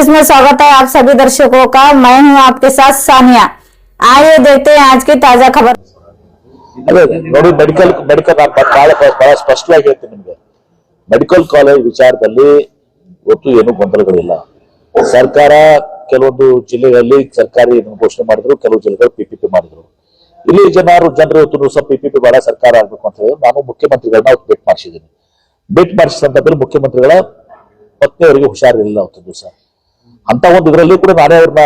News में स्वागत है आप सभी दर्शकों का। मैं हूं आपके साथ सानिया। आइए देखते हैं आज की ताजा खबर। अरे ನೋಡಿ ಮೆಡಿಕಲ್ ಬಹಳ ಸ್ಪಷ್ಟವಾಗಿ ಹೇಳ್ತೀನಿ ನಿಮಗೆ ಮೆಡಿಕಲ್ ಕಾಲೇಜ್ ವಿಚಾರದಲ್ಲಿ ಒಟ್ಟು ಏನು ಗೊಂದಲಗಳಿಲ್ಲ ಸರ್ಕಾರ ಕೆಲವೊಂದು ಜಿಲ್ಲೆಗಳಲ್ಲಿ ಸರ್ಕಾರಿ ಘೋಷಣೆ ಮಾಡಿದ್ರು ಕೆಲವು ಜಿಲ್ಲೆಗಳು ಪಿಪಿಪಿ ಮಾಡಿದ್ರು ಇಲ್ಲಿ ಜನರು ಇವತ್ತು ಸಹ ಪಿಪಿಪಿ ಬೇಡ ಸರ್ಕಾರ ಆಗಬೇಕು ಅಂತ ಹೇಳಿ ನಾನು ಮುಖ್ಯಮಂತ್ರಿಗಳನ್ನ ಭೇಟಿ ಮಾಡಿಸಿದ್ದೀನಿ ಭೇಟಿ ಮಾಡಿಸಿದ ಸಂದರ್ಭದಲ್ಲಿ ಮುಖ್ಯಮಂತ್ರಿಗಳ ಪತ್ನಿಯವರಿಗೆ ಹುಷಾರಿರಲಿಲ್ಲ ಅವತ್ತು ದಿವಸ ಅಂತ ಒಂದು ಇದರಲ್ಲಿ ಕೂಡ ನಾನೇ ಅವ್ರನ್ನ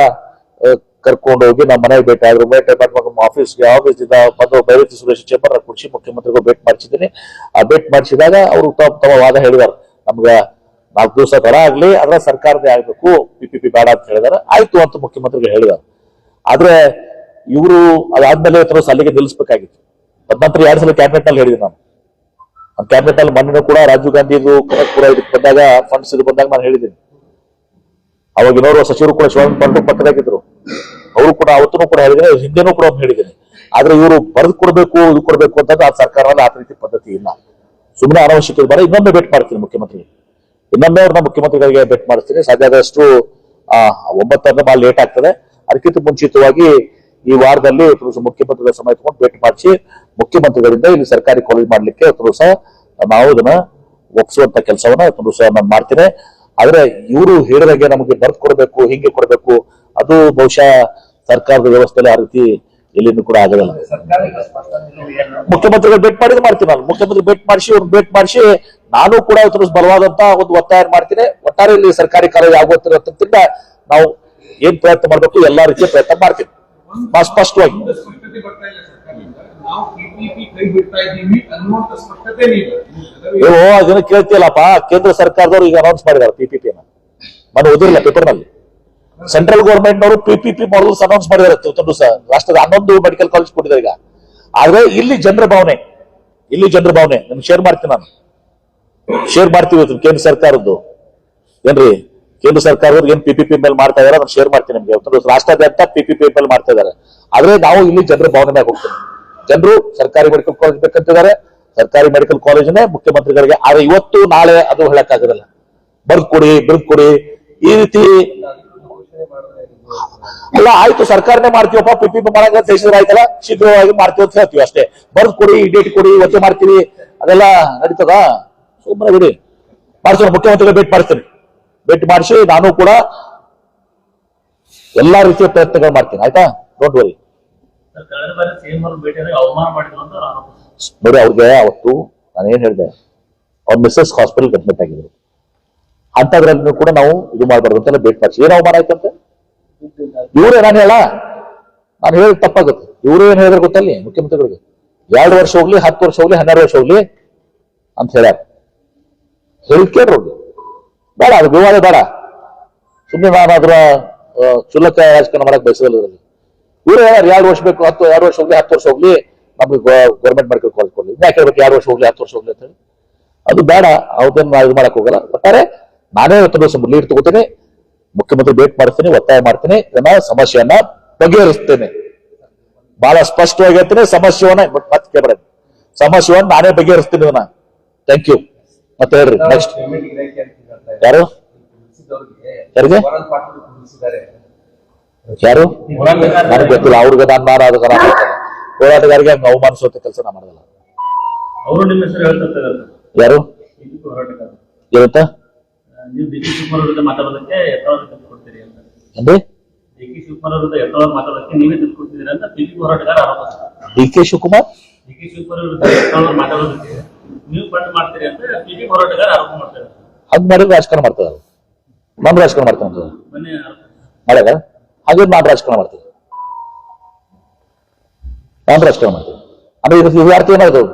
ಕರ್ಕೊಂಡು ಹೋಗಿ ನಮ್ಮ ಮನೆಗೆ ಭೇಟಿ ಆದ್ರು ಆಫೀಸ್ಗೆ ಆಫೀಸಿಂದ ಬಂದು ಬೈರತಿ ಸುರೇಶ್ ಚೇಂಬರ್ ಕುಡಿಸಿ ಮುಖ್ಯಮಂತ್ರಿಗಳು ಭೇಟಿ ಮಾಡಿಸಿದ್ದೀನಿ ಆ ಭೇಟಿ ಮಾಡಿಸಿದಾಗ ಅವರು ತಮ್ಮ ವಾದ ಹೇಳಿದಾರೆ ನಮ್ಗ 4 ದಿವಸ ತಡ ಆಗ್ಲಿ ಅದ್ರ ಸರ್ಕಾರದೇ ಆಗ್ಬೇಕು ಪಿಪಿಪಿ ಬೇಡ ಅಂತ ಹೇಳಿದಾರೆ ಆಯ್ತು ಅಂತ ಮುಖ್ಯಮಂತ್ರಿಗಳು ಹೇಳಿದಾರೆ ಆದ್ರೆ ಇವರು ಅದಾದ್ಮೇಲೆ ಅಲ್ಲಿಗೆ ನಿಲ್ಲಿಸಬೇಕಾಗಿತ್ತು ತದನಂತರ 2 ಸಲ ಕ್ಯಾಬಿನೆಟ್ ನಲ್ಲಿ ಹೇಳಿದ್ದೀನಿ ನಾನು ಕ್ಯಾಬಿನೆಟ್ ನಲ್ಲಿ ಮೊನ್ನೆ ಕೂಡ ರಾಜೀವ್ ಗಾಂಧಿ ಪೂರ ಇದಕ್ಕೆ ಬಂದಾಗ ಫಂಡ್ಸ್ ಇದು ಬಂದಾಗ ನಾನು ಹೇಳಿದ್ದೀನಿ ಅವಾಗ ಇನ್ನೋರ್ವ ಸಚಿವರು ಕೂಡ ಶಿವಾನಂದ ಪಕ್ಕದಾಗಿದ್ರು ಅವರು ಕೂಡ ಅವತ್ತೂ ಕೂಡ ಹೇಳಿದ್ದೀನಿ ಹಿಂದೆನೂ ಕೂಡ ಹೇಳಿದ್ದೀನಿ ಆದ್ರೆ ಇವರು ಬರೆದು ಕೊಡ್ಬೇಕು ಇದು ಕೊಡ್ಬೇಕು ಅಂತಂದ್ರೆ ಆ ಸರ್ಕಾರದಲ್ಲಿ ಆ ರೀತಿ ಪದ್ಧತಿ ಇಲ್ಲ ಸುಮ್ಮನೆ ಅನಾವಶ್ಯಕ ಬೇಡ ಇನ್ನೊಮ್ಮೆ ಭೇಟಿ ಮಾಡ್ತೀನಿ ಮುಖ್ಯಮಂತ್ರಿ ಇನ್ನೊಮ್ಮೆ ಅವ್ರನ್ನ ಮುಖ್ಯಮಂತ್ರಿಗಳಿಗೆ ಭೇಟಿ ಮಾಡಿಸ್ತೀನಿ ಸಾಧ್ಯ ಆದಷ್ಟು 9 ಭಾಳ ಲೇಟ್ ಆಗ್ತದೆ ಅದಕ್ಕಿಂತ ಮುಂಚಿತವಾಗಿ ಈ ವಾರದಲ್ಲಿ ಮುಖ್ಯಮಂತ್ರಿಗಳ ಸಮಯ ತಗೊಂಡು ಭೇಟಿ ಮಾಡಿಸಿ ಮುಖ್ಯಮಂತ್ರಿಗಳಿಂದ ಇಲ್ಲಿ ಸರ್ಕಾರಿ ಕಾಲೇಜ್ ಮಾಡ್ಲಿಕ್ಕೆ ಸಹ ನಾವು ಇದನ್ನ ಒಪ್ಪಿಸುವಂತ ಕೆಲಸವನ್ನ ಸಹ ನಾನು ಮಾಡ್ತೀನಿ ಆದ್ರೆ ಇವರು ಹೇಳಿದಾಗೆ ನಮಗೆ ಬರ್ದು ಕೊಡ್ಬೇಕು ಹಿಂಗೆ ಕೊಡ್ಬೇಕು ಅದು ಬಹುಶಃ ಸರ್ಕಾರದ ವ್ಯವಸ್ಥೆಯಲ್ಲಿ ಆ ರೀತಿ ಎಲ್ಲಿಂದ ಕೂಡ ಆಗೋದಿಲ್ಲ ಮುಖ್ಯಮಂತ್ರಿಗಳು ಭೇಟಿ ಮಾಡಿದ್ರೆ ಮಾಡ್ತೀನಿ ನಾನು ಮುಖ್ಯಮಂತ್ರಿ ಭೇಟಿ ಮಾಡಿಸಿ ನಾನು ಕೂಡ ಬಲವಾದಂತ ಒಂದು ಒತ್ತಾಯ ಮಾಡ್ತೀನಿ ಒಟ್ಟಾರೆ ಇಲ್ಲಿ ಸರ್ಕಾರಿ ಕಾಲೇಜ್ ಆಗುತ್ತಿರೋದ್ರಿಂದ ನಾವು ಏನ್ ಪ್ರಯತ್ನ ಮಾಡ್ಬೇಕು ಎಲ್ಲಾ ರೀತಿಯ ಪ್ರಯತ್ನ ಮಾಡ್ತೀನಿ ಸ್ಪಷ್ಟವಾಗಿ ಅದನ್ನ ಕೇಳ್ತಿಲ್ಲಪ್ಪ ಕೇಂದ್ರ ಸರ್ಕಾರದವರು ಈಗ ಅನೌನ್ಸ್ ಮಾಡಿದಾರೆ ಪಿಪಿಪಿ ನಾನು ಓದಿರಲಿಲ್ಲ ಪೇಪರ್ ನಲ್ಲಿ ಸೆಂಟ್ರಲ್ ಗೌರ್ಮೆಂಟ್ ನವರು ಪಿಪಿಪಿ ಮಾಡಲ್ಸ್ ಅನೌನ್ಸ್ ಮಾಡಿದಾರೆ ರಾಷ್ಟ್ರದ 11 ಮೆಡಿಕಲ್ ಕಾಲೇಜ್ ಕೊಟ್ಟಿದ್ದಾರೆ ಈಗ ಆದ್ರೆ ಇಲ್ಲಿ ಜನರ ಭಾವನೆ ನಿಮ್ಗೆ ಶೇರ್ ಮಾಡ್ತೀನಿ ನಾನು ಶೇರ್ ಮಾಡ್ತೀವಿ ಕೇಂದ್ರ ಸರ್ಕಾರದ್ದು ಏನ್ರಿ ಕೇಂದ್ರ ಸರ್ಕಾರದವ್ರು ಏನ್ ಪಿಪಿಪಿ ಮೇಲೆ ಮಾಡ್ತಾ ಇದಾರೆ ನಾನು ಶೇರ್ ಮಾಡ್ತೀನಿ ನಿಮ್ಗೆ ರಾಷ್ಟ್ರಾದ್ಯಂತ ಪಿಪಿಪಿ ಮೇಲೆ ಮಾಡ್ತಾ ಇದಾರೆ ಆದ್ರೆ ನಾವು ಇಲ್ಲಿ ಜನರ ಭಾವನೆ ಮೇಲೆ ಹೋಗ್ತೀವಿ ಜನರು ಸರ್ಕಾರಿ ಮೆಡಿಕಲ್ ಕಾಲೇಜ್ ಬೇಕಂತಿದ್ದಾರೆ ಸರ್ಕಾರಿ ಮೆಡಿಕಲ್ ಕಾಲೇಜನ್ನೇ ಮುಖ್ಯಮಂತ್ರಿಗಳಿಗೆ ಆದ್ರೆ ಇವತ್ತು ನಾಳೆ ಅದು ಹೇಳಕ್ಕಾಗೋದಿಲ್ಲ ಬಿರುದು ಕೊಡಿ ಈ ರೀತಿ ಅಲ್ಲ ಆಯ್ತು ಸರ್ಕಾರನೇ ಮಾಡ್ತೀವಪ್ಪ ಪಿಪಿಪಿ ಮಾಡಂಗ ತಿಳಿಸಿದ್ರೆ ಆಯ್ತಲ್ಲ ಶೀಘ್ರವಾಗಿ ಮಾಡ್ತೀವಿ ಅಂತ ಹೇಳ್ತೀವಿ ಅಷ್ಟೇ ಬರ್ದು ಕೊಡಿ ಡೇಟ್ ಕೊಡಿ ಇವತ್ತೇ ಮಾಡ್ತೀವಿ ಅದೆಲ್ಲ ನಡೀತದ ಸುಮ್ಮನೆ ಬಿಡಿ ಮಾಡ್ಸೋಣ ಮುಖ್ಯಮಂತ್ರಿಗಳು ಭೇಟಿ ಮಾಡಿಸಿ ನಾನು ಕೂಡ ಎಲ್ಲಾ ರೀತಿಯ ಪ್ರಯತ್ನಗಳು ಮಾಡ್ತೀನಿ ಆಯ್ತಾ ಡೋಂಟ್ ವರಿ ನೋಡಿ ಅವ್ರಿಗೆ ಅವತ್ತು ನಾನೇನ್ ಹೇಳಿದೆ ಅವ್ರ ಮಿಸ್ಸಸ್ ಹಾಸ್ಪಿಟಲ್ ಅಡ್ಮಿಟ್ ಆಗಿದ್ರು ಅಂತದ್ರಲ್ಲಿ ಕೂಡ ನಾವು ಇದು ಮಾಡಬಾರ್ದು ಅಂತೆಲ್ಲ ಭೇಟಿ ಮಾಡಿಸಿ ಏನ್ ಅವಮಾನ ಆಯ್ತಂತೆ ಇವ್ರೇ ನಾನು ಹೇಳಿದ ತಪ್ಪಾಗುತ್ತೆ ಇವ್ರು ಏನ್ ಹೇಳಿದ್ರೆ ಗೊತ್ತಲ್ಲಿ ಮುಖ್ಯಮಂತ್ರಿಗಳಿಗೆ 2 ವರ್ಷ ಹೋಗ್ಲಿ 10 ವರ್ಷ ಹೋಗ್ಲಿ 12 ವರ್ಷ ಹೋಗ್ಲಿ ಅಂತ ಹೇಳ್ಯಾರ ಕೇಳ್ರಿ ಬೇಡ ಅದು ವಿವಾದ ಬೇಡ ಸುಮ್ಮನೆ ನಾನು ಅದ್ರ ಕ್ಷುಲ್ಲಕ ರಾಜಕಾರಣ ಮಾಡಕ್ ಬಯಸೋದಿಲ್ಲ ಇವ್ರು ಯಾರು 2 ವರ್ಷ ಬೇಕು 2 ವರ್ಷ ಹೋಗ್ಲಿ 10 ವರ್ಷ ಹೋಗ್ಲಿ ನಮ್ಗೆ ಗೌರ್ಮೆಂಟ್ ಮೆಡಿಕಲ್ ಕಾಲೇಜ್ ಕೊಡ್ಲಿ ಯಾಕೆ ಹೇಳ್ಬೇಕು 2 ವರ್ಷ ಹೋಗ್ಲಿ 10 ವರ್ಷ ಹೋಗ್ಲಿ ಅಂತ ಹೇಳಿ ಅದು ಬೇಡ ಅವ್ರನ್ನ ಇದು ಮಾಡಕ್ ಹೋಗಲ್ಲ ಒಟ್ಟಾರೆ ನಾನೇ ಲೀಡ್ ತಗೋತೀನಿ ಮುಖ್ಯಮಂತ್ರಿ ಭೇಟಿ ಮಾಡ್ತೀನಿ ಒತ್ತಾಯ ಮಾಡ್ತೀನಿ ಇದನ್ನ ಸಮಸ್ಯೆಯನ್ನ ಬಗೆಹರಿಸ್ತೇನೆ ಬಹಳ ಸ್ಪಷ್ಟವಾಗಿ ಹೇಳ್ತೀನಿ ಸಮಸ್ಯೆವನ್ನ ಮತ್ತೆ ಕೇಳಬೇಡ ಸಮಸ್ಯೆವನ್ನ ನಾನೇ ಬಗೆಹರಿಸ್ತೀನಿ ಇದನ್ನ ಥ್ಯಾಂಕ್ ಯು ಮತ್ತೆ ಹೇಳ್ರಿ ನೆಕ್ಸ್ಟ್ ಯಾರು ಯಾರು ನನಗೆ ಗೊತ್ತಿಲ್ಲ ಅವ್ರಿಗೆ ನಾನು ಅದಕ್ಕೆ ಹೋರಾಟಗಾರಿಗೆ ಹಂಗ ಅವಮಾನಿಸುವಂತ ಕೆಲಸ ನಾ ಮಾಡೋದಿಲ್ಲ ಯಾರು ಏನಂತ ಡಿ ಕೆ ಶಿವಕುಮಾರ್ ಹಂಗ್ ಮಾಡಿದ್ರೆ ರಾಜಕಾರಣ ಮಾಡ್ತಾರೆ ನಾನು ರಾಜಕಾರಣ ಮಾಡ್ತೇನೆ ಮಾಡ್ಯಾರ ಹಾಗೆ ನಾನು ರಾಜಕಾರಣ ಮಾಡ್ತೀನಿ ಅಂದ್ರೆ ಇದು ಅರ್ಥ ಏನಾದ್ರು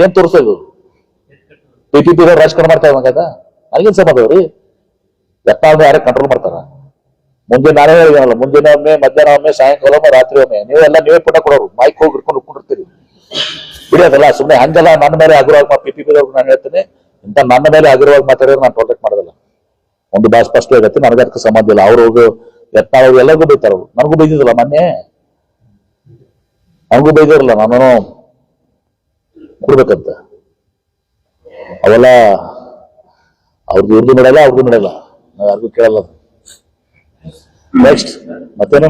ಏನ್ ತೋರಿಸೋದು ಪಿಪಿಪಿ ರಾಜಕಾರಣ ಮಾಡ್ತಾ ಇದ್ದ ನನಗೇನ್ ಸಂಬಂಧವ್ರಿ ಎತ್ತಾದ್ರೆ ಯಾರೇ ಕಂಟ್ರೋಲ್ ಮಾಡ್ತಾರ ಮುಂಜಾನೆ ನಾನೇ ಹೇಳಿದನಲ್ಲ ಮುಂಜಾನೆ ಒಮ್ಮೆ ಮಧ್ಯಾಹ್ನ ಒಮ್ಮೆ ಸಾಯಂಕಾಲ ಒಮ್ಮೆ ರಾತ್ರಿ ಒಮ್ಮೆ ನೀವೇ ಪುಟ ಕೊಡೋರು ಮೈಕ್ ಹೋಗಿ ಹಿಡ್ಕೊಂಡು ಉಟ್ಕೊಂಡಿರ್ತೀರಿ ಬಿಡೋದಲ್ಲ ಸುಮ್ಮನೆ ಹಂಗೆಲ್ಲ ನನ್ನ ಮೇಲೆ ಆಗಿರುವಾಗ ಪಿಪಿಪಿ ನಾನು ಹೇಳ್ತೇನೆ ಇಂತ ನನ್ನ ಮೇಲೆ ಆಗಿರುವಾಗ ಮಾತಾಡಿದ್ರೆ ನಾನು ಪ್ರೊಟೆಕ್ಟ್ ಮಾಡೋದಿಲ್ಲ ಒಂದು ಬಹಳ ಸ್ಪಷ್ಟವಾಗತ್ತೆ ನನಗೆ ಅದಕ್ಕೆ ಸಂಬಂಧ ಇಲ್ಲ ಅವ್ರು ಎತ್ತಾಳು ಎಲ್ಲರಿಗೂ ಬೈತಾರ ನನಗೂ ಬೈದಿದ್ರಲ್ಲ ಮೊನ್ನೆ ನನಗೂ ಬೈದಿರಲ್ಲ ನಾನು ಕೊಡ್ಬೇಕಂತ ಅವೆಲ್ಲ ಅವ್ರದ್ದು ಇವ್ರದ್ದು ನಡೆಯಲ್ಲ ಅವ್ರದ್ದು ನಡೆಯಲ್ಲ ನಾವು ಯಾರಿಗೂ ಕೇಳಲ್ಲ ನೆಕ್ಸ್ಟ್ ಮತ್ತೇನು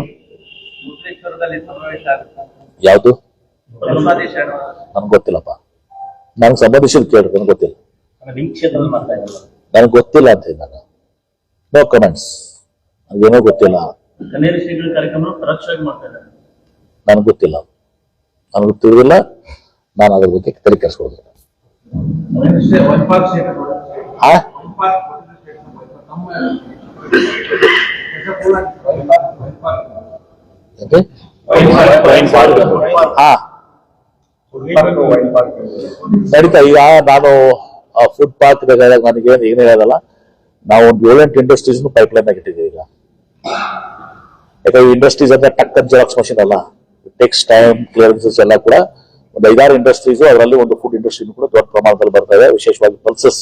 ಮುದ್ರೇಶ್ವರದಲ್ಲಿ ಸಮಾವೇಶ ಆಗುತ್ತೆ ಯಾವುದು ಧರ್ಮಾದೇಶ ನನ್ಗೆ ಗೊತ್ತಿಲ್ಲಪ್ಪ. ನನಗೆ ಸಂಬಂಧಿಸಿದ ಕೇಳಿ, ನನಗೆ ಗೊತ್ತಿಲ್ಲ. ನಿಮ್ ಕ್ಷೇತ್ರದಲ್ಲಿ ಮಾಡ್ತಾ ಇದ್ದಾರೆ ನನಗೆ ಗೊತ್ತಿಲ್ಲ ಅಂತ ನಾನು ನೋ ಕಮೆಂಟ್ಸ್. ನನಗೇನೋ ಗೊತ್ತಿಲ್ಲ, ಕನೇರಿ ಶ್ರೀಗಳ ಕಾರ್ಯಕ್ರಮ ಪರೋಕ್ಷವಾಗಿ ಮಾಡ್ತಾ ಇದ್ದಾರೆ. ನನಗೆ ಗೊತ್ತಿಲ್ಲ, ನನಗೆ ತಿಳಿದಿಲ್ಲ. ನಾನು ಅದ್ರ ಬಗ್ಗೆ ತಲೆ ಕೆಡಿಸ್ಕೊಳ್ಳೋದಿಲ್ಲ. ಹಾ ಏನ್ರಿ? ಹಾ ನಡೀತಾ. ಈಗ ನಾನು ಫುಡ್ ಪಾರ್ಕ್ ನನಗೆ ಏನೇ ಹೇಳೋದಲ್ಲ, ನಾವು ಒಂದು 7-8 ಇಂಡಸ್ಟ್ರೀಸ್ ಪೈಪ್ಲೈನ್ ಆಗಿ ಇಟ್ಟಿದ್ದೀವಿ ಈಗ. ಯಾಕಂದ್ರೆ ಇಂಡಸ್ಟ್ರೀಸ್ ಅಂದ್ರೆ ಟಕ್ ಅಂತ ಜೆರಾಕ್ಸ್ ಮಷಿನ್ ಅಲ್ಲ, ಟೇಕ್ಸ್ ಟೈಮ್, ಕ್ಲಿಯರೆನ್ಸಸ್ ಎಲ್ಲ ಕೂಡ. ಒಂದು 5-6 ಇಂಡಸ್ಟ್ರೀಸ್, ಅದರಲ್ಲಿ ಒಂದು ಫುಡ್ ಇಂಡಸ್ಟ್ರಿ ಕೂಡ ದೊಡ್ಡ ಪ್ರಮಾಣದಲ್ಲಿ ಬರ್ತಾ ಇದೆ. ವಿಶೇಷವಾಗಿ ಪಲ್ಸಸ್,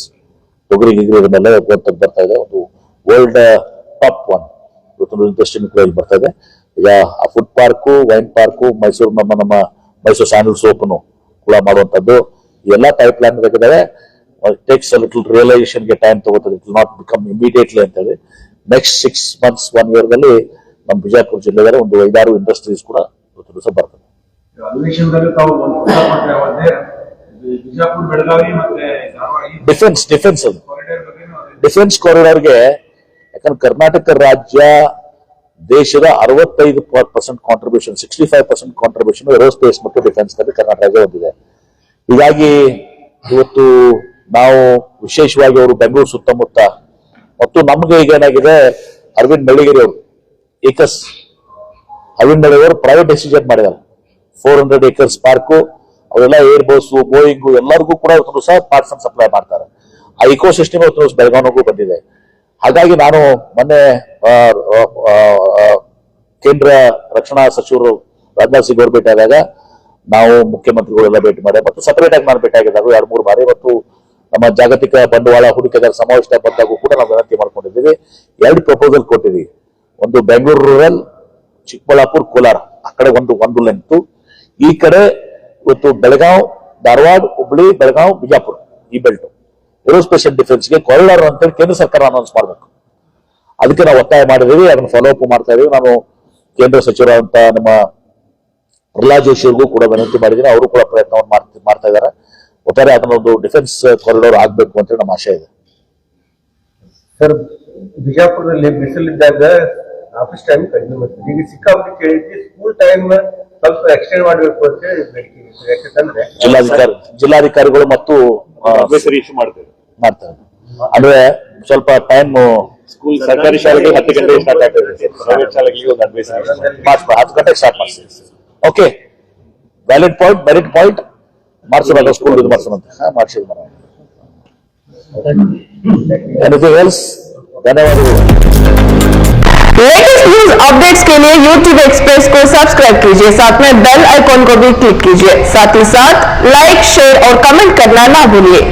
ತೊಗರಿ ಗಿಗರಿ ಇದನ್ನೆಲ್ಲ ಬರ್ತಾ ಇದೆ. ಒಂದು ವರ್ಲ್ಡ್ ಟಾಪ್ 1 ಇವತ್ತೊಂದು ಇಂಡಸ್ಟ್ರಿ ಕೂಡ ಇಲ್ಲಿ ಬರ್ತಾ ಇದೆ. ಈಗ ಆ food park, wine park, Mysore ನಮ್ಮ ಮೈಸೂರು ಸ್ಯಾಂಡಲ್ ಸೋಪ್ನು ಕೂಡ ಮಾಡುವಂತದ್ದು ಎಲ್ಲ ಪೈಪ್ ಲೈನ್ ಬೇಕಿದ್ದಾರೆ. ಟೇಕ್ಸ್ ಲಿಟಲ್ ರಿಯಲೈಸೇಷನ್ಗೆ ಟೈಮ್ ತಗೋತದೆ. It will not become immediately ಅಂತ ಹೇಳಿ ನೆಕ್ಸ್ಟ್ 6 months 1 year ನಮ್ಮ ಬಿಜಾಪುರ ಜಿಲ್ಲೆಯಲ್ಲಿ ಒಂದು 5-6 ಇಂಡಸ್ಟ್ರೀಸ್ ಕೂಡ ಇವತ್ತು ದಿವಸ ಬರ್ತದೆ. ಅಧಿವೇಶನದಲ್ಲಿ ತಾವು ಬಿಜಾಪುರ, ಬೆಳಗಾವಿ ಮತ್ತೆ ಡಿಫೆನ್ಸ್ ಕಾರಿಡಾರ್ಗೆ, ಯಾಕಂದ್ರೆ ಕರ್ನಾಟಕ ರಾಜ್ಯ ದೇಶದ 65% ಕಾಂಟ್ರಿಬ್ಯೂಷನ್, 65% ಕಾಂಟ್ರಿಬ್ಯೂಷನ್ ಏರೋಸ್ಪೇಸ್ ಮತ್ತು ಡಿಫೆನ್ಸ್ ನಲ್ಲಿ ಕರ್ನಾಟಕ ರಾಜ್ಯ ಹೊಂದಿದೆ. ಹೀಗಾಗಿ ಇವತ್ತು ನಾವು ವಿಶೇಷವಾಗಿ ಅವರು ಬೆಂಗಳೂರು ಸುತ್ತಮುತ್ತ ಮತ್ತು ನಮ್ಗೆ ಈಗ ಏನಾಗಿದೆ, ಅರವಿಂದ್ ಬೆಳಗಿರಿ ಅವರು ಅರವಿಂದ್ ಬೆಳಗಿರಿ ಅವರು ಪ್ರೈವೇಟ್ ಡಿಸಿಷನ್ ಮಾಡಿದ್ದಾರೆ. 400 acres ಪಾರ್ಕು, ಅವರೆಲ್ಲ ಏರ್ ಬಸ್, ಬೋಯಿಂಗು ಎಲ್ಲರಿಗೂ ಕೂಡ ಇವತ್ತು ಸಹ ಪಾರ್ಟ್ಸ್ ಅನ್ನು ಸಪ್ಲೈ ಮಾಡ್ತಾರೆ. ಆ ಇಕೋ ಸಿಸ್ಟಮ್ ಇವತ್ತು ಬೆಳಗಾವಿಗೂ ಬಂದಿದೆ. ಹಾಗಾಗಿ ನಾನು ಮೊನ್ನೆ ಕೇಂದ್ರ ರಕ್ಷಣಾ ಸಚಿವರು ರಾಜನಾಥ್ ಸಿಂಗ್ ಅವರು ಭೇಟಿ ಆದಾಗ ನಾವು ಮುಖ್ಯಮಂತ್ರಿಗಳೆಲ್ಲ ಭೇಟಿ ಮಾಡಿ, ಮತ್ತು ಸಪರೇಟ್ ಆಗಿ ನಾನು ಭೇಟಿ ಆಗಿದ್ದಾಗ 2-3 ಬಾರಿ, ಮತ್ತು ನಮ್ಮ ಜಾಗತಿಕ ಬಂಡವಾಳ ಹೂಡಿಕೆದಾರ ಸಮಾವೇಶ ಬಂದಾಗೂ ಕೂಡ ನಾವು ವಿನಂತಿ ಮಾಡ್ಕೊಂಡಿದ್ದೀವಿ. 2 ಪ್ರಪೋಸಲ್ ಕೊಟ್ಟಿದ್ದೀವಿ. ಒಂದು ಬೆಂಗಳೂರು ರೂರಲ್, ಚಿಕ್ಕಬಳ್ಳಾಪುರ, ಕೋಲಾರ, ಆ ಕಡೆ ಒಂದು ಲೆಂತ್, ಈ ಕಡೆ ಇವತ್ತು ಬೆಳಗಾವ್, ಧಾರವಾಡ, ಹುಬ್ಳಿ, ಬೆಳಗಾವ್, ಬಿಜಾಪುರ, ಈ ಬೆಲ್ಟ್ ಏರೋಸ್ಪೇಸ್ ಅಂಡ್ ಡಿಫೆನ್ಸ್ಗೆ ಕಾರಿಡಾರ್ ಅಂತೇಳಿ ಕೇಂದ್ರ ಸರ್ಕಾರ ಅನೌನ್ಸ್ ಮಾಡಬೇಕು. ಅದಕ್ಕೆ ನಾವು ಒತ್ತಾಯ ಮಾಡಿದ್ದೀವಿ, ಅದನ್ನು ಫಾಲೋ ಅಪ್ ಮಾಡ್ತಾ ಇದೀವಿ. ನಾನು ಕೇಂದ್ರ ಸಚಿವರಾದಂತ ನಮ್ಮ ಪ್ರಹ್ಲಾದ್ ಜೋಶಿ ಅವ್ರಿಗೂ ಕೂಡ ವಿನಂತಿ ಮಾಡಿದ್ದೀನಿ. ಅವರು ಕೂಡ ಪ್ರಯತ್ನವನ್ನು ಮಾಡ್ತಾ ಇದ್ದಾರೆ. ಒಟ್ಟಾರೆ ಅದನ್ನೊಂದು ಡಿಫೆನ್ಸ್ ಕಾರಿಡಾರ್ ಆಗ್ಬೇಕು ಅಂತ ನಮ್ಮ ಆಶಯ ಇದೆ. ಸರ್, ಬಿಜಾಪುರದಲ್ಲಿ ಬಿಸಿಲಿದ್ದಾಗ ಆಫೀಸ್ ಟೈಮ್ ಕಡಿಮೆ ಮಾಡ್ತಾರೆ. ಈಗ ಸಿಕ್ಕಾಪಟ್ಟೆ ಕೇಳಿದ್ವಿ, ಸ್ಕೂಲ್ ಟೈಮ್ ಸ್ವಲ್ಪ ಎಕ್ಸ್ಟೆಂಡ್ ಮಾಡಬೇಕು ಅಂತ ಹೇಳಿ ಬೇಡಿಕೆ. ಯಾಕಂದ್ರೆ ಜಿಲ್ಲಾಧಿಕಾರಿಗಳು ಮತ್ತು ಇಶ್ಯೂ ಮಾಡ್ತಾರೆ. ಅಂದ್ರೆ ಸ್ವಲ್ಪ ಟೈಮ್ ಸ್ಕೂಲ್ ಸರ್ಕಾರಿ ಶಾಲೆಗೆ 10 ಗಂಟೆಗೆ ಸ್ಟಾರ್ಟ್ ಆಗ್ತದೆ, ಪ್ರೈವೇಟ್ ಶಾಲೆಗೆ ಒಂದು ಅಡ್ವೈಸರಿ 10 ಗಂಟೆಗೆ ಸ್ಟಾರ್ಟ್ ಮಾಡ್ತೀವಿ. Okay, valid point, merit point. ಮಾಡಿಸೋಣ ಸ್ಕೂಲ್ ಇದು ಮಾಡಿಸೋಣ ಮಾಡಿಸಿದ್ ಎನಿಥಿಂಗ್ ಎಲ್ಸ್. ಧನ್ಯವಾದಗಳು. लेटेस्ट न्यूज अपडेट्स के लिए YouTube एक्सप्रेस को सब्सक्राइब कीजिए, साथ में बेल आइकॉन को भी क्लिक कीजिए। साथ ही साथ लाइक, शेयर और कमेंट करना ना भूलिए।